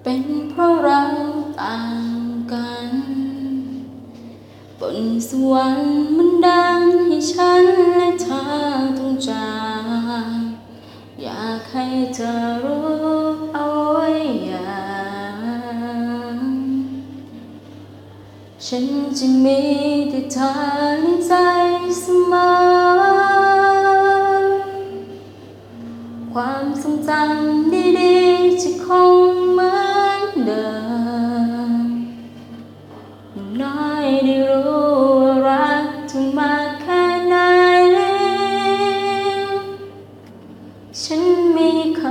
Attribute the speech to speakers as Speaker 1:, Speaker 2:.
Speaker 1: เป็นเพราะเราต่างกันบนสวรรค์มันดังให้ฉันและเธอต้องจากอยากให้เธอรู้เอาไว้อย่างฉันจะมีแต่เธอในใจเสมอความทรงจำดีๆจะคงเหมือนเดิมอย่างน้อยได้รู้ว่ารักเธอมากแค่ไหนฉันไม่เค